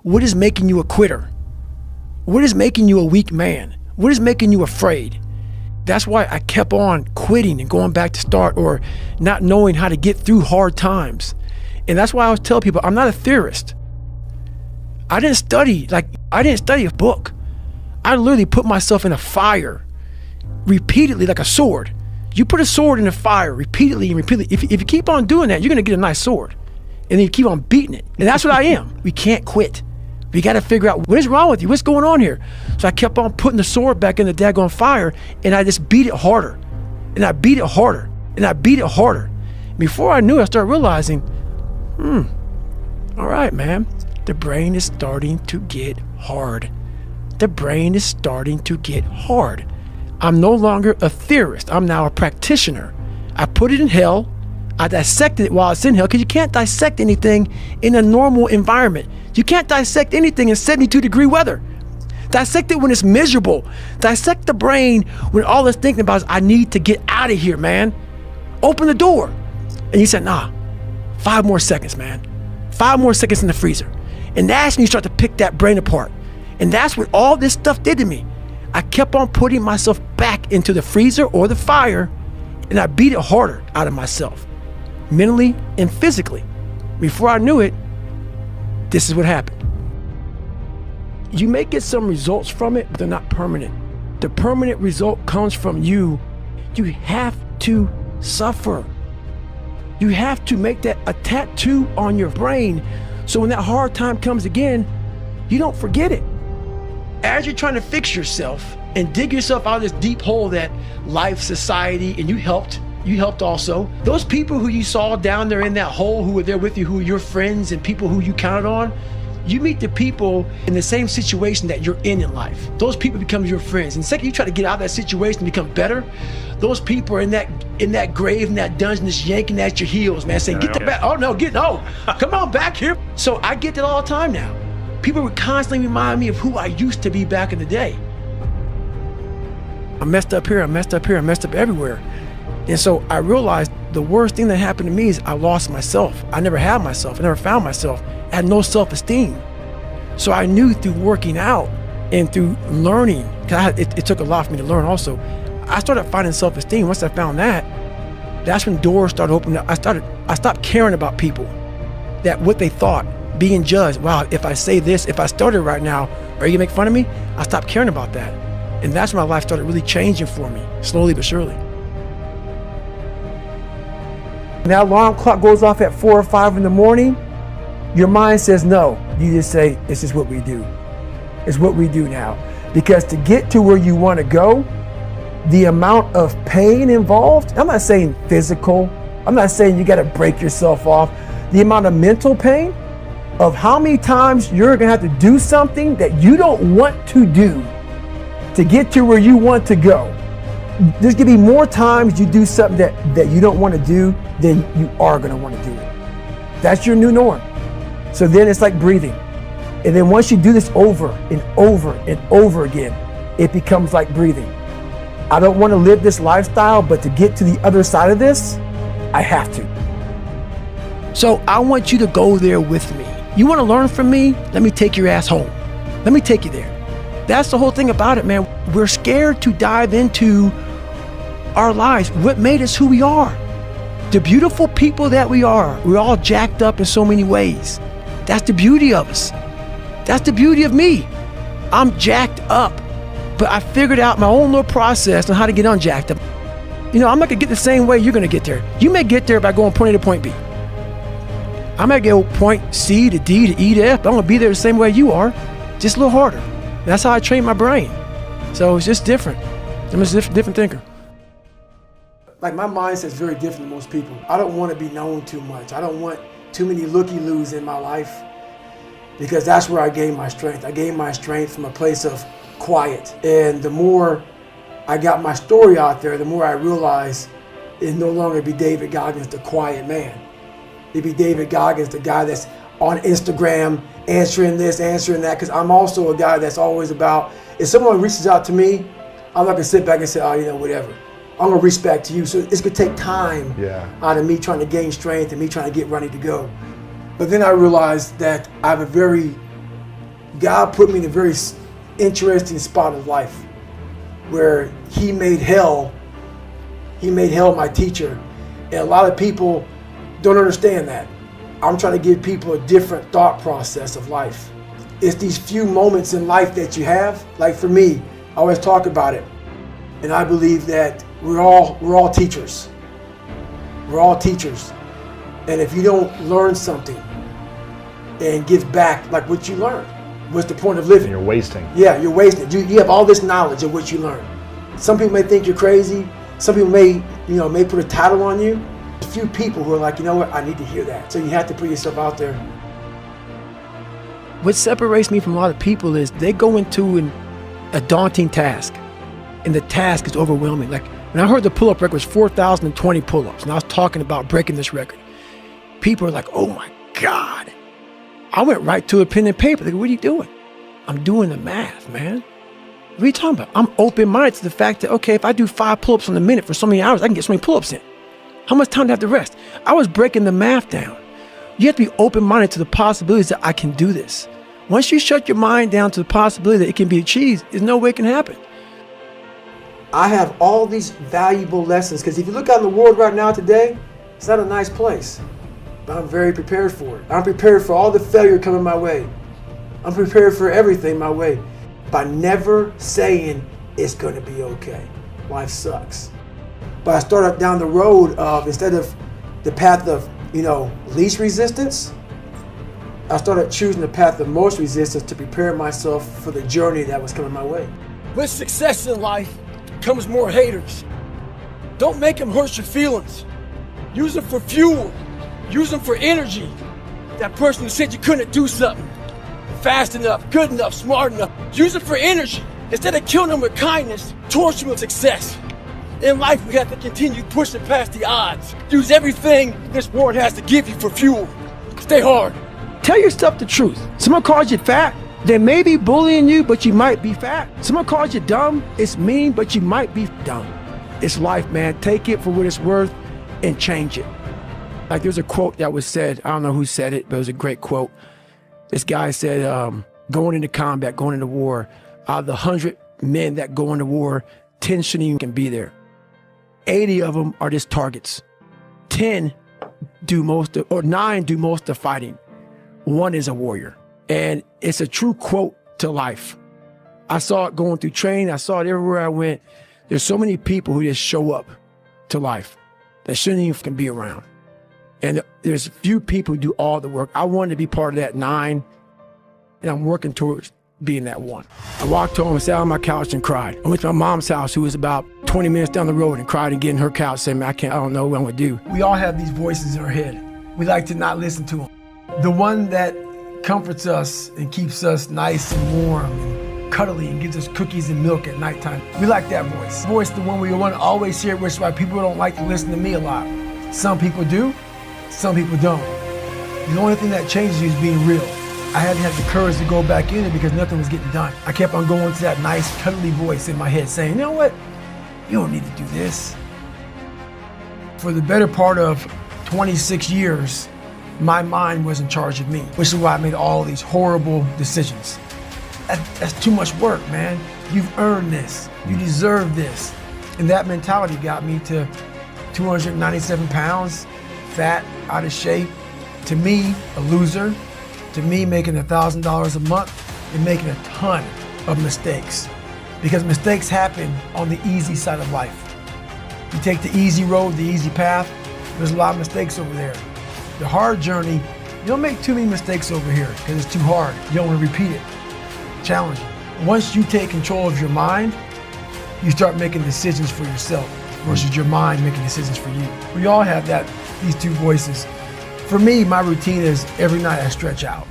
what is making you a quitter? What is making you a weak man? What is making you afraid? That's why I kept on quitting and going back to start, or not knowing how to get through hard times. And that's why I always tell people, I'm not a theorist. I didn't study a book. I literally put myself in a fire repeatedly like a sword. You put a sword in a fire repeatedly and repeatedly. If you keep on doing that, you're gonna get a nice sword. And then you keep on beating it. And that's what I am. We can't quit. We got to figure out what is wrong with you. What's going on here? So I kept on putting the sword back in the daggone fire, and I just beat it harder. And I beat it harder. And I beat it harder. Before I knew it, I started realizing, all right, man, the brain is starting to get hard. The brain is starting to get hard. I'm no longer a theorist. I'm now a practitioner. I put it in hell. I dissected it while it's in hell, because you can't dissect anything in a normal environment. You can't dissect anything in 72-degree weather. Dissect it when it's miserable. Dissect the brain when all it's thinking about is, I need to get out of here, man. Open the door. And you said, nah, 5 more seconds, man. 5 more seconds in the freezer. And that's when you start to pick that brain apart. And that's what all this stuff did to me. I kept on putting myself back into the freezer or the fire, and I beat it harder out of myself, mentally and physically. Before I knew it, this is what happened. You may get some results from it, but they're not permanent. The permanent result comes from you. You have to suffer. You have to make that a tattoo on your brain, so when that hard time comes again, you don't forget it. As you're trying to fix yourself and dig yourself out of this deep hole that life, society, and you helped also. Those people who you saw down there in that hole, who were there with you, who were your friends and people who you counted on, you meet the people in the same situation that you're in life. Those people become your friends. And the second you try to get out of that situation and become better, those people are in that grave, in that dungeon, just yanking at your heels, man, saying, get the back. Oh no, come on back here. So I get that all the time now. People would constantly remind me of who I used to be back in the day. I messed up here, I messed up here, I messed up everywhere. And so I realized the worst thing that happened to me is I lost myself. I never had myself, I never found myself. I had no self-esteem. So I knew through working out and through learning, because it took a lot for me to learn also, I started finding self-esteem. Once I found that, that's when doors started opening up. I stopped caring about people, that what they thought, being judged. Wow, if I say this, if I started right now, are you gonna make fun of me? I stopped caring about that. And that's when my life started really changing for me, slowly but surely. When that alarm clock goes off at 4 or 5 in the morning, your mind says no. You just say, this is what we do. It's what we do now. Because to get to where you want to go, the amount of pain involved, I'm not saying physical, I'm not saying you got to break yourself off. The amount of mental pain of how many times you're going to have to do something that you don't want to do to get to where you want to go. There's going to be more times you do something that you don't want to do than you are going to want to do it. That's your new norm. So then it's like breathing. And then once you do this over and over and over again, it becomes like breathing. I don't want to live this lifestyle, but to get to the other side of this, I have to. So I want you to go there with me. You want to learn from me? Let me take your ass home. Let me take you there. That's the whole thing about it, man. We're scared to dive into our lives, what made us who we are. The beautiful people that we are. We're all jacked up in so many ways. That's the beauty of us. That's the beauty of me. I'm jacked up, but I figured out my own little process on how to get unjacked up. You know, I'm not gonna get the same way you're gonna get there. You may get there by going point A to point B. I might go point C to D to E to F, but I'm gonna be there the same way you are, just a little harder. That's how I train my brain. So it's just different. I'm just a different thinker. Like, my mindset's very different than most people. I don't want to be known too much. I don't want too many looky-loos in my life, because that's where I gain my strength. I gain my strength from a place of quiet. And the more I got my story out there, the more I realized it'd no longer be David Goggins, the quiet man. It'd be David Goggins, the guy that's on Instagram, answering this, answering that, because I'm also a guy that's always about, if someone reaches out to me, I'm not gonna sit back and say, oh, you know, whatever. I'm gonna reach back to you. So it's gonna take time out of me trying to gain strength and me trying to get ready to go. But then I realized that I have a very God put me in a very interesting spot of life where he made hell my teacher. And a lot of people don't understand that. I'm trying to give people a different thought process of life. It's these few moments in life that you have. Like for me, I always talk about it. And I believe that we're all teachers. We're all teachers. And if you don't learn something and give back like what you learned, what's the point of living? You're wasting. Yeah, you're wasting. You have all this knowledge of what you learned. Some people may think you're crazy. Some people may put a title on you. A few people who are like, you know what, I need to hear that. So you have to put yourself out there. What separates me from a lot of people is they go into a daunting task, and the task is overwhelming. Like when I heard the pull-up record was 4,020 pull-ups, and I was talking about breaking this record, people are like, oh my God. I went right to a pen and paper. Like, what are you doing? I'm doing the math, man. What are you talking about? I'm open-minded to the fact that, okay, if I do 5 pull-ups in a minute for so many hours, I can get so many pull-ups in. How much time do I have to rest? I was breaking the math down. You have to be open-minded to the possibilities that I can do this. Once you shut your mind down to the possibility that it can be achieved, there's no way it can happen. I have all these valuable lessons, because if you look out in the world right now today, it's not a nice place. But I'm very prepared for it. I'm prepared for all the failure coming my way. I'm prepared for everything my way by never saying it's going to be okay. Life sucks. But I started down the road of, instead of the path of, least resistance, I started choosing the path of most resistance to prepare myself for the journey that was coming my way. With success in life comes more haters. Don't make them hurt your feelings. Use them for fuel. Use them for energy. That person who said you couldn't do something fast enough, good enough, smart enough, use it for energy. Instead of killing them with kindness, torch them with success. In life, we have to continue pushing past the odds. Use everything this world has to give you for fuel. Stay hard. Tell yourself the truth. Someone calls you fat, they may be bullying you, but you might be fat. Someone calls you dumb, it's mean, but you might be dumb. It's life, man. Take it for what it's worth and change it. Like there's a quote that was said, I don't know who said it, but it was a great quote. This guy said, going into combat, going into war, out of the 100 men that go into war, 10 shouldn't even be there. 80 of them are just targets. 9 do most of the fighting. 1 is a warrior. And it's a true quote to life. I saw it going through training. I saw it everywhere I went. There's so many people who just show up to life that shouldn't even be around. And there's a few people who do all the work. I wanted to be part of that 9, and I'm working towards being that 1. I walked home and sat on my couch and cried. I went to my mom's house, who was about 20 minutes down the road, and cried and get in her couch saying, I don't know what I'm gonna do. We all have these voices in our head. We like to not listen to them. The one that comforts us and keeps us nice and warm and cuddly and gives us cookies and milk at nighttime. We like that voice. Voice, the one we want to always hear, which is why people don't like to listen to me a lot. Some people do, some people don't. The only thing that changes you is being real. I had to have the courage to go back in it because nothing was getting done. I kept on going to that nice, cuddly voice in my head saying, you know what? You don't need to do this. For the better part of 26 years, my mind was in charge of me, which is why I made all these horrible decisions. That's too much work, man. You've earned this. You deserve this. And that mentality got me to 297 pounds, fat, out of shape. To me, a loser. To me, making $1,000 a month and making a ton of mistakes. Because mistakes happen on the easy side of life. You take the easy road, the easy path, there's a lot of mistakes over there. The hard journey, you don't make too many mistakes over here because it's too hard. You don't want to repeat it. Challenging. Once you take control of your mind, you start making decisions for yourself versus your mind making decisions for you. We all have these two voices. For me, my routine is every night I stretch out.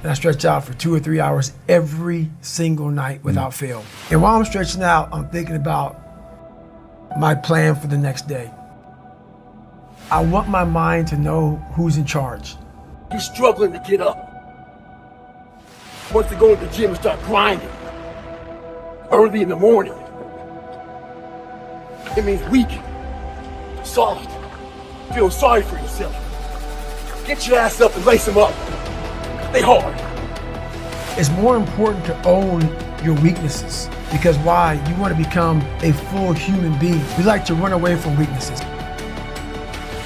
And I stretch out for 2 or 3 hours every single night without fail. And while I'm stretching out, I'm thinking about my plan for the next day. I want my mind to know who's in charge. You're struggling to get up. Want to go to the gym and start grinding early in the morning. It means weak, soft, feel sorry for yourself. Get your ass up and lace them up. Stay hard. It's more important to own your weaknesses, because why? You want to become a full human being. We like to run away from weaknesses,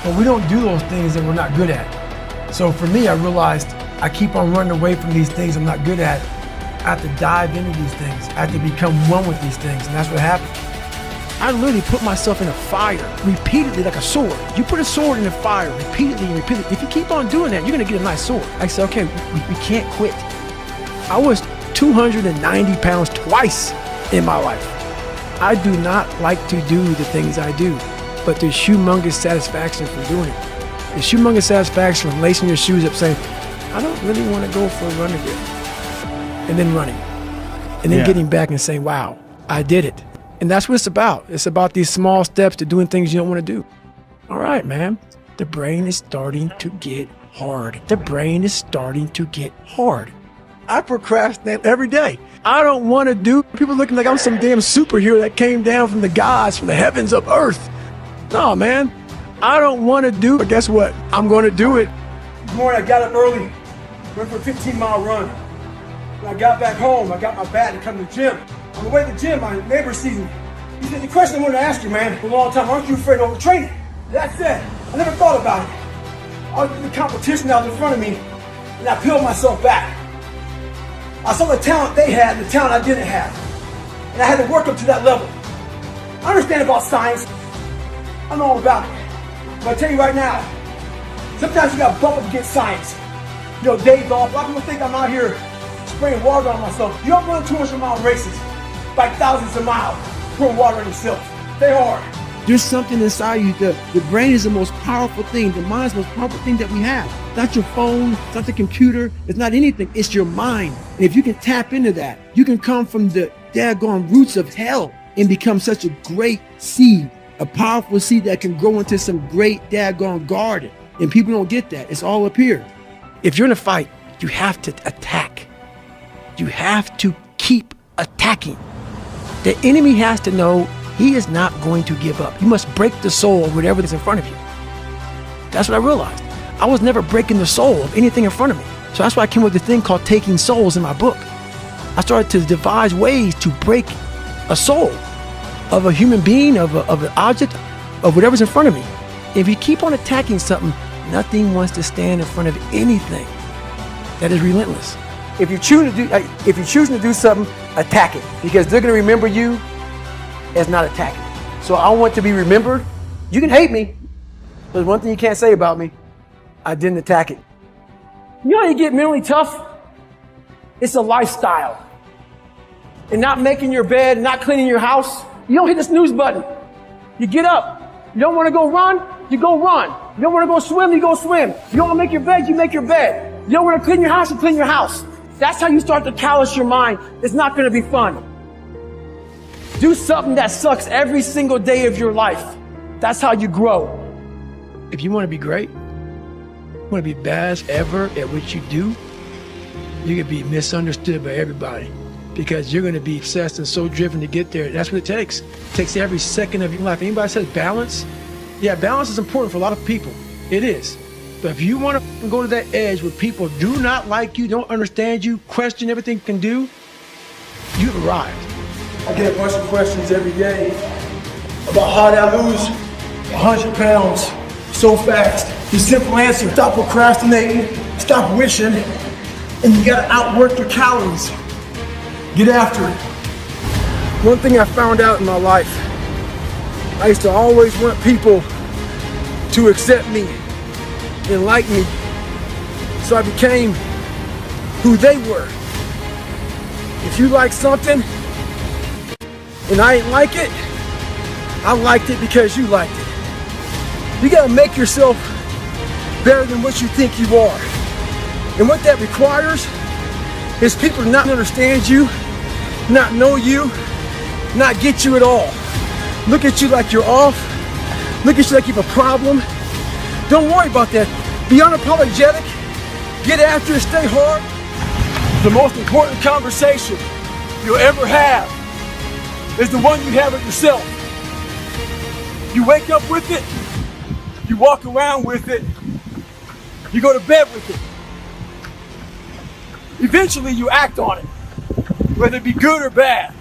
but we don't do those things that we're not good at. So for me, I realized I keep on running away from these things I'm not good at. I have to dive into these things. I have to become one with these things, and that's what happened. I literally put myself in a fire repeatedly like a sword. You put a sword in a fire repeatedly and repeatedly. If you keep on doing that, you're gonna get a nice sword. I said, okay, we can't quit. I was 290 pounds twice in my life. I do not like to do the things I do, but there's humongous satisfaction from doing it. There's humongous satisfaction from lacing your shoes up saying, I don't really want to go for a run again. And then running. And then getting back and saying, wow, I did it. And that's what it's about. It's about these small steps to doing things you don't want to do. All right, man. The brain is starting to get hard. The brain is starting to get hard. I procrastinate every day. I don't want to do. People looking like I'm some damn superhero that came down from the gods, from the heavens of earth. No, man. I don't want to do. But guess what? I'm going to do it. This morning I got up early, went for a 15-mile run. When I got back home, I got my bat and come to the gym. On the way to the gym, my neighbor sees me. He said, the question I wanted to ask you, man, for a long time, aren't you afraid of overtraining? That said, I never thought about it. I was in the competition that was in front of me, and I peeled myself back. I saw the talent they had and the talent I didn't have. And I had to work up to that level. I understand about science. I know all about it. But I tell you right now, sometimes you got to bump up against science. You know, days off. A lot of people think I'm out here spraying water on myself. You don't run 200-mile races by thousands of miles pouring water on yourself. Stay hard. There's something inside you. The brain is the most powerful thing. The mind is the most powerful thing that we have. It's not your phone, it's not the computer, it's not anything. It's your mind. And if you can tap into that, you can come from the daggone roots of hell and become such a great seed, a powerful seed that can grow into some great daggone garden. And people don't get that. It's all up here. If you're in a fight, you have to attack. You have to keep attacking. The enemy has to know he is not going to give up. You must break the soul of whatever is in front of you. That's what I realized. I was never breaking the soul of anything in front of me. So that's why I came up with this thing called Taking Souls in my book. I started to devise ways to break a soul of a human being, of an object, of whatever's in front of me. If you keep on attacking something, nothing wants to stand in front of anything. That is relentless. If you're choosing to do something, attack it, because they're going to remember you as not attacking. So I want to be remembered. You can hate me. There's one thing you can't say about me. I didn't attack it. You know how you get mentally tough? It's a lifestyle. And not making your bed, not cleaning your house. You don't hit the snooze button. You get up. You don't want to go run, you go run. You don't want to go swim, you go swim. You don't want to make your bed, you make your bed. You don't want to clean your house, you clean your house. That's how you start to callous your mind. It's not going to be fun. Do something that sucks every single day of your life. That's how you grow. If you want to be great, you want to be best ever at what you do, you're going to be misunderstood by everybody, because you're going to be obsessed and so driven to get there. That's what it takes. It takes every second of your life. Anybody says balance? Yeah, balance is important for a lot of people. It is. But if you want to go to that edge where people do not like you, don't understand you, question everything you can do, you've arrived. I get a bunch of questions every day about how did I lose 100 pounds so fast. The simple answer: stop procrastinating, stop wishing, and you gotta outwork your calories. Get after it. One thing I found out in my life, I used to always want people to accept me and like me, so I became who they were. If you like something and I ain't like it, I liked it because you liked it. You gotta make yourself better than what you think you are. And what that requires is people to not understand you, not know you, not get you at all. Look at you like you're off. Look at you like you have a problem. Don't worry about that. Be unapologetic. Get after it, stay hard. The most important conversation you'll ever have is the one you have with yourself. You wake up with it, you walk around with it, you go to bed with it. eventually you act on it, whether it be good or bad.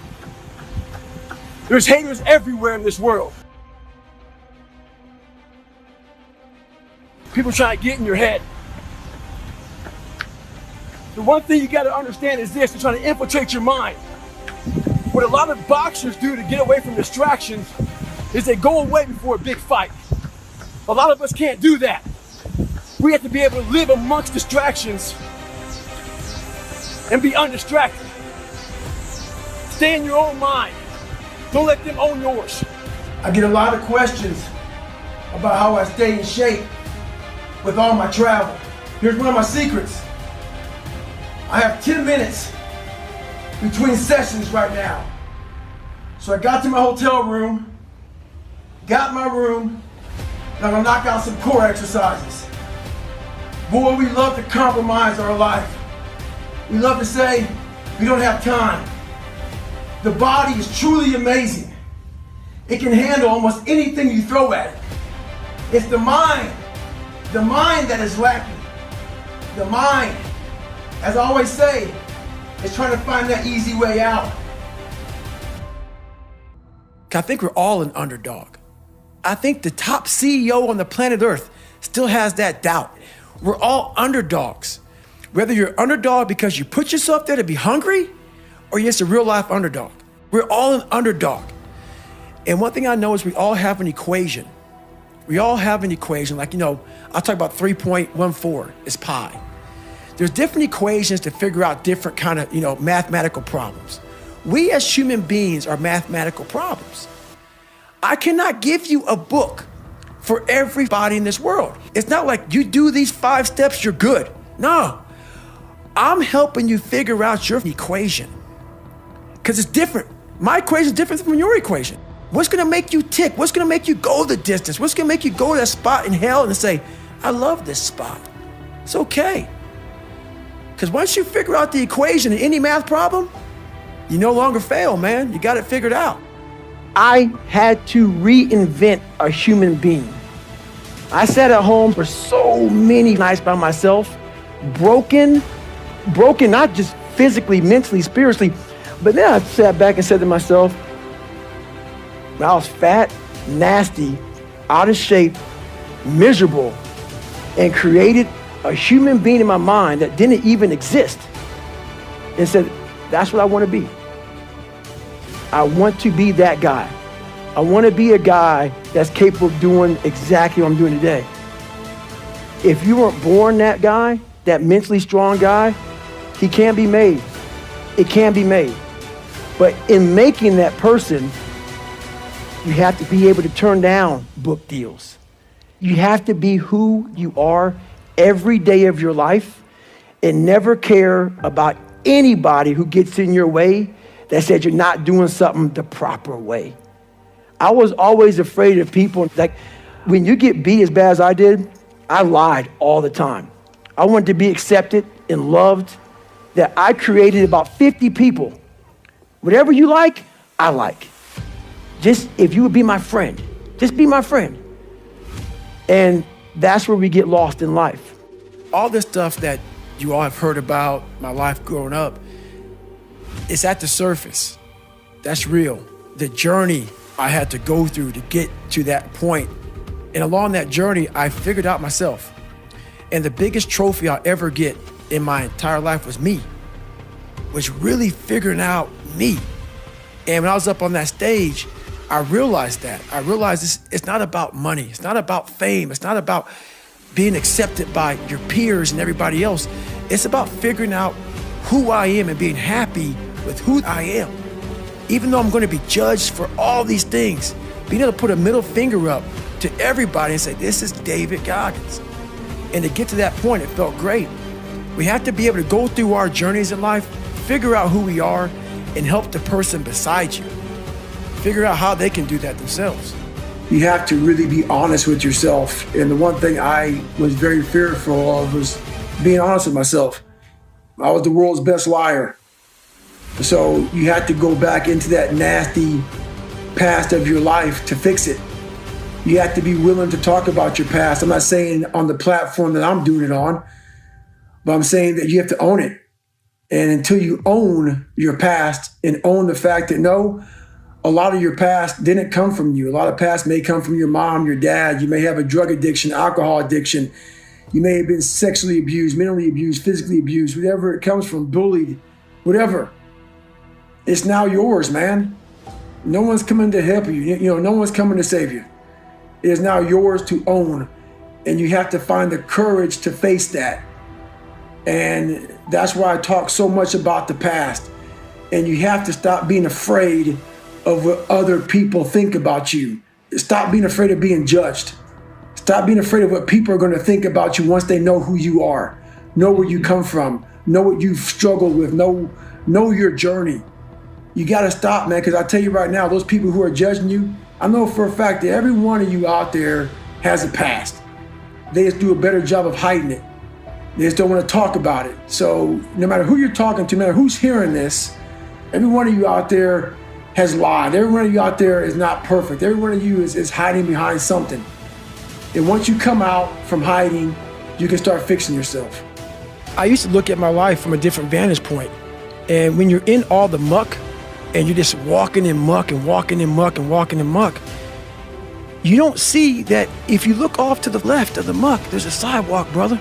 There's haters everywhere in this world. People trying to get in your head. The one thing you got to understand is this: they're trying to infiltrate your mind. What a lot of boxers do to get away from distractions is they go away before a big fight. A lot of us can't do that. We have to be able to live amongst distractions and be undistracted. Stay in your own mind. Don't let them own yours. I get a lot of questions about how I stay in shape with all my travel. Here's one of my secrets. I have 10 minutes between sessions right now. So I got to my hotel room, got in my room, and I'm gonna knock out some core exercises. Boy, we love to compromise our life. We love to say we don't have time. The body is truly amazing. It can handle almost anything you throw at it. It's the mind that is lacking. The mind, as I always say, is trying to find that easy way out. I think we're all an underdog. I think the top CEO on the planet Earth still has that doubt. We're all underdogs. Whether you're underdog because you put yourself there to be hungry, or you're just a real life underdog. We're all an underdog. And one thing I know is we all have an equation. We all have an equation. Like, I'll talk about 3.14 is pi. There's different equations to figure out different kind of, mathematical problems. We as human beings are mathematical problems. I cannot give you a book for everybody in this world. It's not like you do these 5 steps, you're good. No, I'm helping you figure out your equation because it's different. My equation is different from your equation. What's gonna make you tick? What's gonna make you go the distance? What's gonna make you go to that spot in hell and say, I love this spot? It's okay. Because once you figure out the equation in any math problem, you no longer fail, man. You got it figured out. I had to reinvent a human being. I sat at home for so many nights by myself, broken, not just physically, mentally, spiritually, but then I sat back and said to myself, I was fat, nasty, out of shape, miserable, and created a human being in my mind that didn't even exist, and said, that's what I want to be. I want to be that guy. I want to be a guy that's capable of doing exactly what I'm doing today. If you weren't born that guy, that mentally strong guy, he can be made. It can be made. But in making that person, you have to be able to turn down book deals. You have to be who you are every day of your life and never care about anybody who gets in your way that said you're not doing something the proper way. I was always afraid of people. Like when you get beat as bad as I did, I lied all the time. I wanted to be accepted and loved, that I created about 50 people. Whatever you like, I like. Just if you would be my friend, just be my friend. And that's where we get lost in life. All this stuff that you all have heard about, my life growing up, it's at the surface. That's real. The journey I had to go through to get to that point. And along that journey, I figured out myself. And the biggest trophy I'll ever get in my entire life was really figuring out me. And when I was up on that stage, I realized that. I realized it's not about money. It's not about fame. It's not about being accepted by your peers and everybody else. It's about figuring out who I am and being happy with who I am. Even though I'm going to be judged for all these things, being able to put a middle finger up to everybody and say, this is David Goggins. And to get to that point, it felt great. We have to be able to go through our journeys in life, figure out who we are, and help the person beside you figure out how they can do that themselves. You have to really be honest with yourself. And the one thing I was very fearful of was being honest with myself. I was the world's best liar. So you have to go back into that nasty past of your life to fix it. You have to be willing to talk about your past. I'm not saying on the platform that I'm doing it on, but I'm saying that you have to own it. And until you own your past and own the fact that no, a lot of your past didn't come from you. A lot of past may come from your mom, your dad. You may have a drug addiction, alcohol addiction. You may have been sexually abused, mentally abused, physically abused, whatever it comes from, bullied, whatever. It's now yours, man. No one's coming to help you. No one's coming to save you. It is now yours to own. And you have to find the courage to face that. And that's why I talk so much about the past. And you have to stop being afraid of what other people think about you. Stop being afraid of being judged. Stop being afraid of what people are going to think about you once they know who you are, know where you come from, know what you've struggled with, know your journey. You got to stop, man, because I tell you right now, those people who are judging you, I know for a fact that every one of you out there has a past. They just do a better job of hiding it. They just don't want to talk about it. So no matter who you're talking to, no matter who's hearing this, every one of you out there has lied. Every one of you out there is not perfect. Every one of you is hiding behind something. And once you come out from hiding, you can start fixing yourself. I used to look at my life from a different vantage point. And when you're in all the muck and you're just walking in muck and walking in muck and walking in muck, you don't see that if you look off to the left of the muck, there's a sidewalk, brother.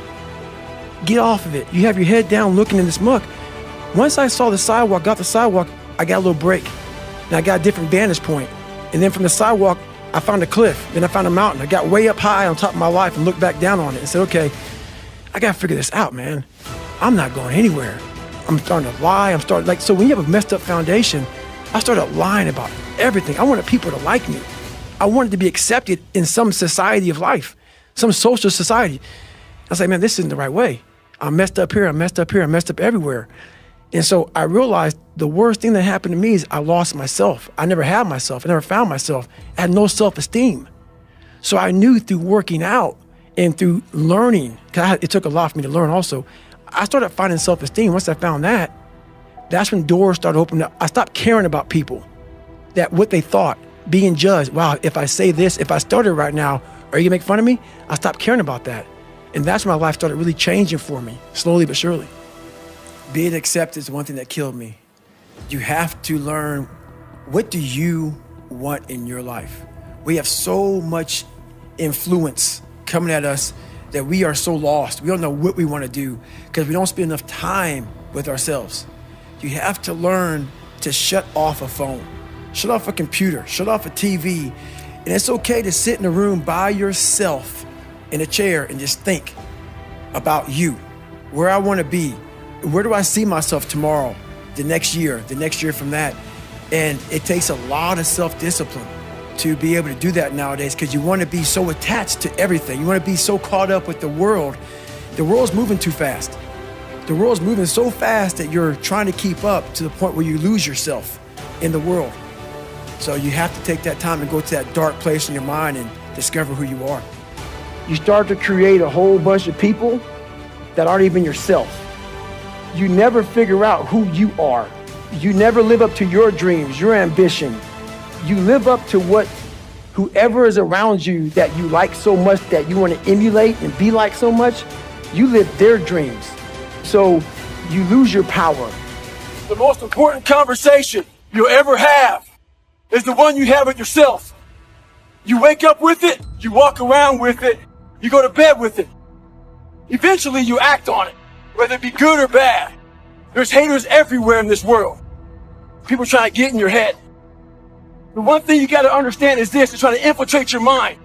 Get off of it. You have your head down looking in this muck. Once I saw the sidewalk, got the sidewalk, I got a little break. And I got a different vantage point. And then from the sidewalk, I found a cliff. Then I found a mountain. I got way up high on top of my life and looked back down on it and said, okay, I got to figure this out, man. I'm not going anywhere. I'm starting to lie. So when you have a messed up foundation, I started lying about everything. I wanted people to like me. I wanted to be accepted in some society of life, some social society. I was like, man, this isn't the right way. I messed up here. I messed up here. I messed up everywhere. And so I realized the worst thing that happened to me is I lost myself. I never had myself. I never found myself. I had no self-esteem. So I knew through working out and through learning, because it took a lot for me to learn also, I started finding self-esteem. Once I found that, that's when doors started opening up. I stopped caring about people, that what they thought, being judged. Wow, if I say this, if I started right now, are you gonna make fun of me? I stopped caring about that. And that's when my life started really changing for me, slowly but surely. Being accepted is one thing that killed me. You have to learn, what do you want in your life? We have so much influence coming at us that we are so lost. We don't know what we want to do because we don't spend enough time with ourselves. You have to learn to shut off a phone, shut off a computer, shut off a TV. And it's okay to sit in a room by yourself in a chair and just think about you, where I want to be. Where do I see myself tomorrow, the next year from that? And it takes a lot of self-discipline to be able to do that nowadays because you want to be so attached to everything. You want to be so caught up with the world. The world's moving too fast. The world's moving so fast that you're trying to keep up to the point where you lose yourself in the world. So you have to take that time and go to that dark place in your mind and discover who you are. You start to create a whole bunch of people that aren't even yourself. You never figure out who you are. You never live up to your dreams, your ambition. You live up to what whoever is around you that you like so much, that you want to emulate and be like so much, you live their dreams. So you lose your power. The most important conversation you'll ever have is the one you have with yourself. You wake up with it, you walk around with it, you go to bed with it. Eventually you act on it, whether it be good or bad. There's haters everywhere in this world. People trying to get in your head. The one thing you got to understand is this: they're trying to infiltrate your mind.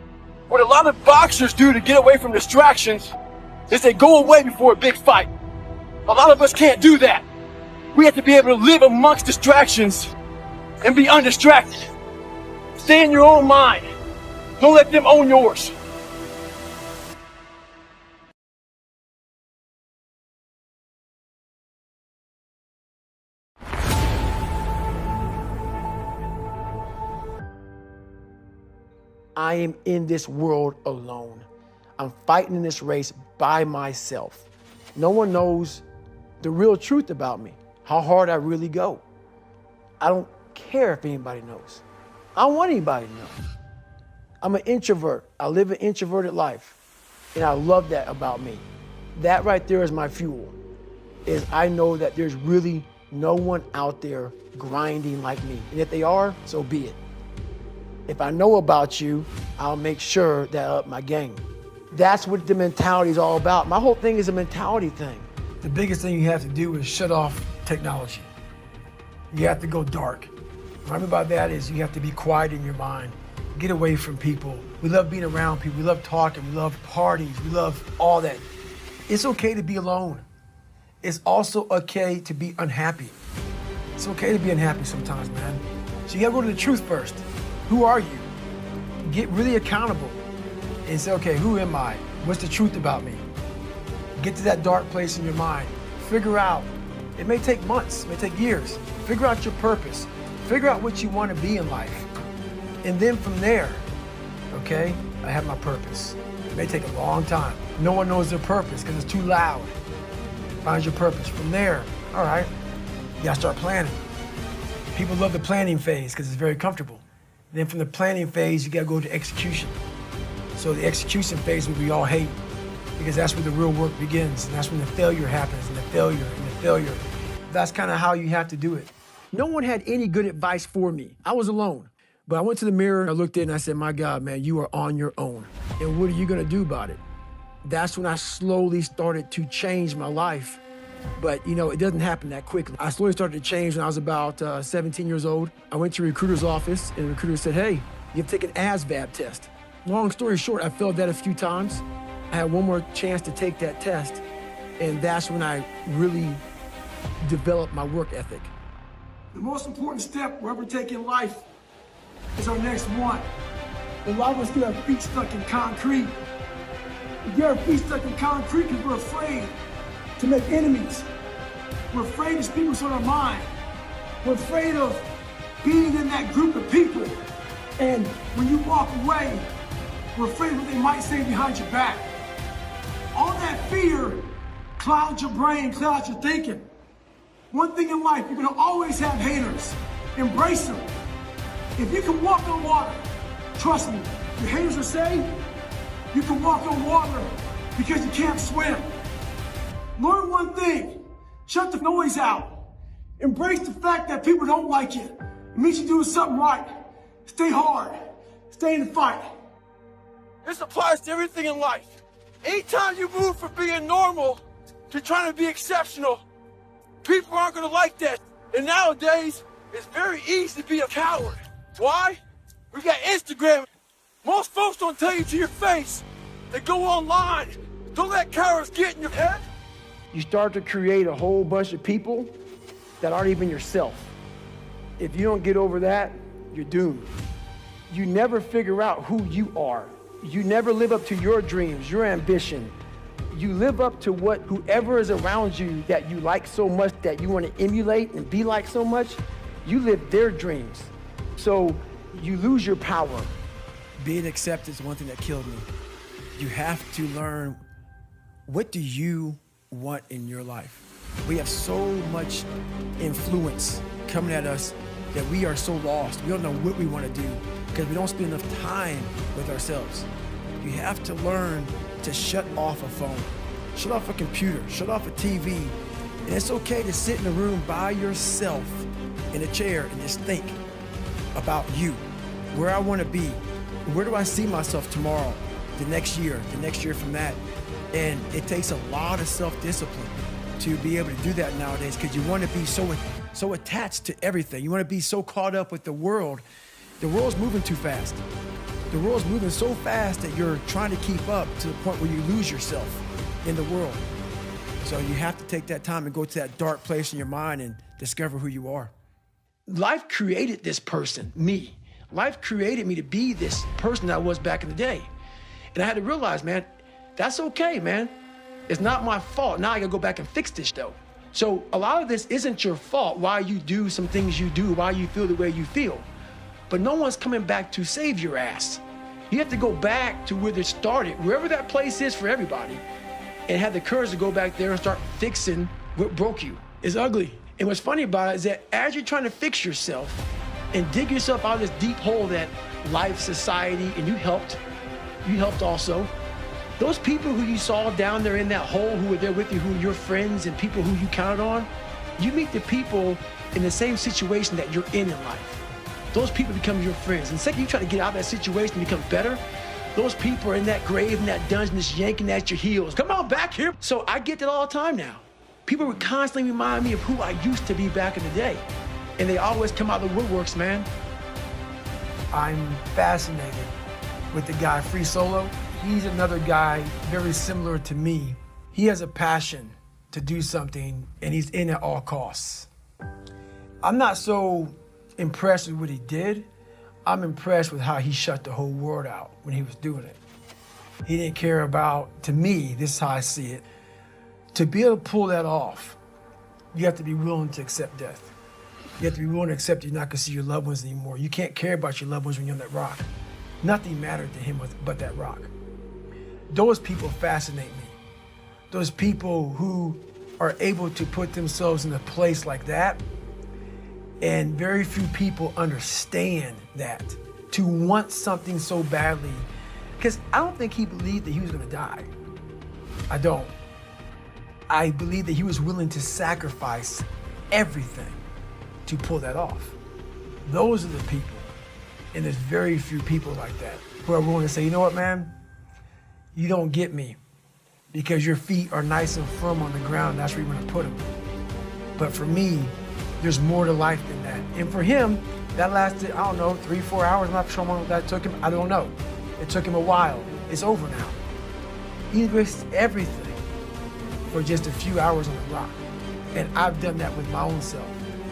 What a lot of boxers do to get away from distractions is they go away before a big fight. A lot of us can't do that. We have to be able to live amongst distractions and be undistracted. Stay in your own mind. Don't let them own yours. I am in this world alone. I'm fighting in this race by myself. No one knows the real truth about me, how hard I really go. I don't care if anybody knows. I don't want anybody to know. I'm an introvert. I live an introverted life, and I love that about me. That right there is my fuel. is I know that there's really no one out there grinding like me. And if they are, so be it. If I know about you, I'll make sure that I up my game. That's what the mentality is all about. My whole thing is a mentality thing. The biggest thing you have to do is shut off technology. You have to go dark. What I mean by that is you have to be quiet in your mind. Get away from people. We love being around people. We love talking. We love parties. We love all that. It's okay to be alone. It's also okay to be unhappy. It's okay to be unhappy sometimes, man. So you gotta go to the truth first. Who are you? Get really accountable and say, okay, who am I? What's the truth about me? Get to that dark place in your mind. Figure out, it may take months, it may take years. Figure out your purpose. Figure out what you want to be in life. And then from there, okay, I have my purpose. It may take a long time. No one knows their purpose because it's too loud. Find your purpose. From there, all right, you gotta start planning. People love the planning phase because it's very comfortable. Then from the planning phase, you gotta go to execution. So the execution phase we all hate because that's where the real work begins. And that's when the failure happens and the failure. That's kind of how you have to do it. No one had any good advice for me. I was alone. But I went to the mirror, I looked in and I said, my God, man, you are on your own. And what are you gonna do about it? That's when I slowly started to change my life. But you know, it doesn't happen that quickly. I slowly started to change when I was about 17 years old. I went to a recruiter's office and the recruiter said, hey, you have to take an ASVAB test. Long story short, I failed that a few times. I had one more chance to take that test. And that's when I really developed my work ethic. The most important step we'll ever take in life is our next one. A lot of us get our feet stuck in concrete. We get our feet stuck in concrete because we're afraid to make enemies. We're afraid to speak what's on our mind. We're afraid of being in that group of people. And when you walk away, we're afraid of what they might say behind your back. All that fear clouds your brain, clouds your thinking. One thing in life, you're gonna always have haters. Embrace them. If you can walk on water, trust me, your haters will say you can walk on water because you can't swim. Learn one thing, shut the noise out. Embrace the fact that people don't like you. It means you're doing something right. Stay hard, stay in the fight. This applies to everything in life. Anytime you move from being normal to trying to be exceptional, people aren't gonna like that. And nowadays, it's very easy to be a coward. Why? We got Instagram. Most folks don't tell you to your face. They go online. Don't let cowards get in your head. You start to create a whole bunch of people that aren't even yourself. If you don't get over that, you're doomed. You never figure out who you are. You never live up to your dreams, your ambition. You live up to what whoever is around you that you like so much, that you want to emulate and be like so much, you live their dreams. So you lose your power. Being accepted is one thing that killed me. You have to learn, what do you want in your life? We have so much influence coming at us that we are so lost. We don't know what we want to do because we don't spend enough time with ourselves. You have to learn to shut off a phone, shut off a computer, shut off a TV. And it's okay to sit in a room by yourself in a chair and just think about you, where I want to be, where do I see myself tomorrow, the next year from that. And it takes a lot of self-discipline to be able to do that nowadays because you want to be so attached to everything. You want to be so caught up with the world. The world's moving too fast. The world's moving so fast that you're trying to keep up to the point where you lose yourself in the world. So you have to take that time and go to that dark place in your mind and discover who you are. Life created this person, me. Life created me to be this person that I was back in the day. And I had to realize, man, that's okay, man. It's not my fault. Now I gotta go back and fix this though. So a lot of this isn't your fault, why you do some things you do, why you feel the way you feel. But no one's coming back to save your ass. You have to go back to where it started, wherever that place is for everybody, and have the courage to go back there and start fixing what broke you. It's ugly. And what's funny about it is that as you're trying to fix yourself and dig yourself out of this deep hole that life, society, and you helped also, Those people who you saw down there in that hole, who were there with you, who are your friends and people who you counted on, you meet the people in the same situation that you're in life. Those people become your friends. And the second you try to get out of that situation and become better, those people are in that grave, in that dungeon, just yanking at your heels. Come on back here. So I get that all the time now. People would constantly remind me of who I used to be back in the day. And they always come out of the woodworks, man. I'm fascinated with the guy Free Solo. He's another guy very similar to me. He has a passion to do something and he's in at all costs. I'm not so impressed with what he did. I'm impressed with how he shut the whole world out when he was doing it. He didn't care about, to me, this is how I see it, to be able to pull that off, you have to be willing to accept death. You have to be willing to accept you're not gonna see your loved ones anymore. You can't care about your loved ones when you're on that rock. Nothing mattered to him but that rock. Those people fascinate me. Those people who are able to put themselves in a place like that, and very few people understand that, to want something so badly. Because I don't think he believed that he was gonna die. I don't. I believe that he was willing to sacrifice everything to pull that off. Those are the people, and there's very few people like that, who are willing to say, you know what, man? You don't get me because your feet are nice and firm on the ground, that's where you're gonna put them. But for me, there's more to life than that. And for him, that lasted, I don't know, 3-4 hours. I'm not sure how long that took him. I don't know. It took him a while. It's over now. He risked everything for just a few hours on the rock. And I've done that with my own self,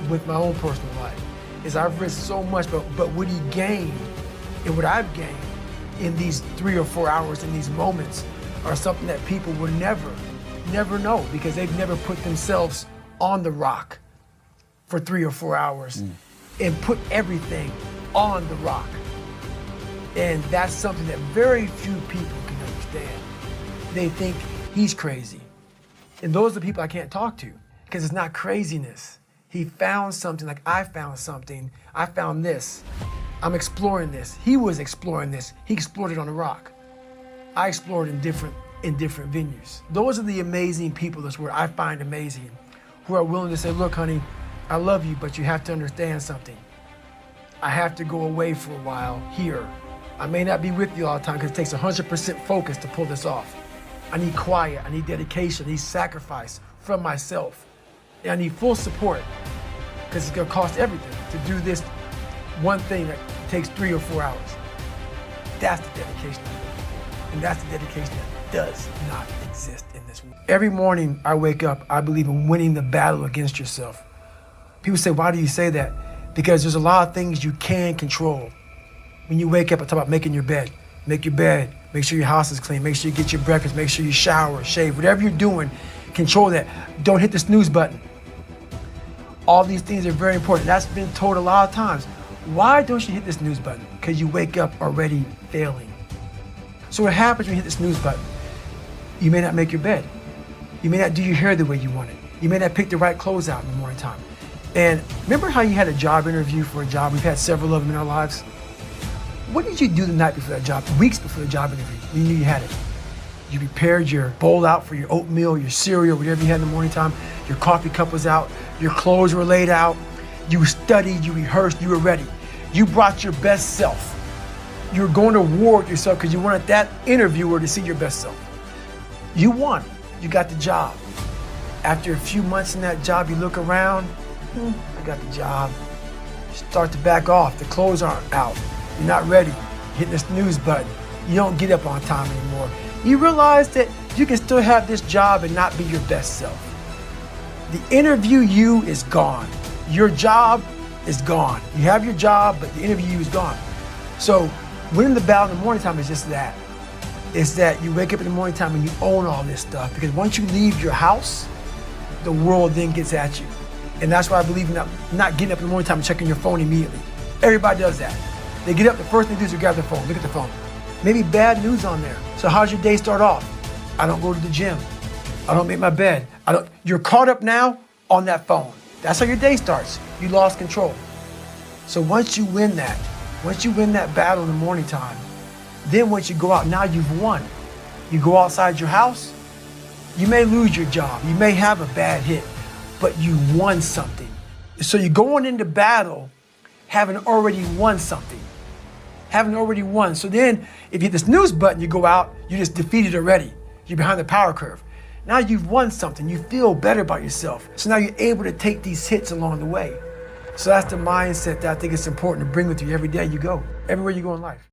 with my own personal life. Is I've risked so much, but what he gained and what I've gained in these 3 or 4 hours, in these moments, are something that people will never know, because they've never put themselves on the rock for 3 or 4 hours and put everything on the rock. And that's something that very few people can understand. They think he's crazy. And those are the people I can't talk to, because it's not craziness. He found something like I found something. I found this. I'm exploring this. He was exploring this. He explored it on the rock. I explored in different venues. Those are the amazing people, that's what I find amazing, who are willing to say, look, honey, I love you, but you have to understand something. I have to go away for a while here. I may not be with you all the time because it takes 100% focus to pull this off. I need quiet, I need dedication, I need sacrifice from myself. And I need full support, because it's gonna cost everything to do this one thing that takes 3 or 4 hours. That's the dedication. And that's the dedication that does not exist in this world. Every morning I wake up, I believe in winning the battle against yourself. People say, why do you say that? Because there's a lot of things you can control. When you wake up, I talk about making your bed. Make your bed, make sure your house is clean, make sure you get your breakfast, make sure you shower, shave, whatever you're doing, control that. Don't hit the snooze button. All these things are very important. That's been told a lot of times. Why don't you hit the snooze button? Because you wake up already failing. So what happens when you hit the snooze button? You may not make your bed. You may not do your hair the way you want it. You may not pick the right clothes out in the morning time. And remember how you had a job interview for a job? We've had several of them in our lives. What did you do the night before that job, weeks before the job interview? You knew you had it. You prepared your bowl out for your oatmeal, your cereal, whatever you had in the morning time. Your coffee cup was out. Your clothes were laid out. You studied, you rehearsed, you were ready. You brought your best self. You were going to war with yourself because you wanted that interviewer to see your best self. You won. You got the job. After a few months in that job, you look around, I got the job. You start to back off. The clothes aren't out. You're not ready. You're hitting the snooze button. You don't get up on time anymore. You realize that you can still have this job and not be your best self. The interview you is gone. Your job is gone. You have your job, but the interview you is gone. So winning the battle in the morning time is just that. It's that you wake up in the morning time and you own all this stuff, because once you leave your house, the world then gets at you. And that's why I believe in not getting up in the morning time and checking your phone immediately. Everybody does that. They get up, the first thing they do is grab their phone, look at the phone. Maybe bad news on there. So how's your day start off? I don't go to the gym. I don't make my bed. You're caught up now on that phone. That's how your day starts. You lost control. So once you win that battle in the morning time, then once you go out, now you've won. You go outside your house, you may lose your job, you may have a bad hit, but you won something. So you're going into battle having already won something. Having already won. So then if you hit the snooze button, you go out, you just defeated already. You're behind the power curve. Now you've won something. You feel better about yourself. So now you're able to take these hits along the way. So that's the mindset that I think it's important to bring with you every day you go, everywhere you go in life.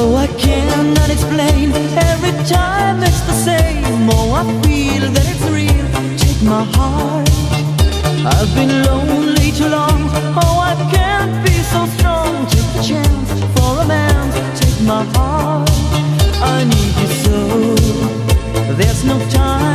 Oh, I cannot explain. Every time it's the same. Oh, I feel that it's real. Take my heart. I've been lonely too long. Oh, I can't be so strong. Take the chance for a man. Take my heart. I need you so. There's no time.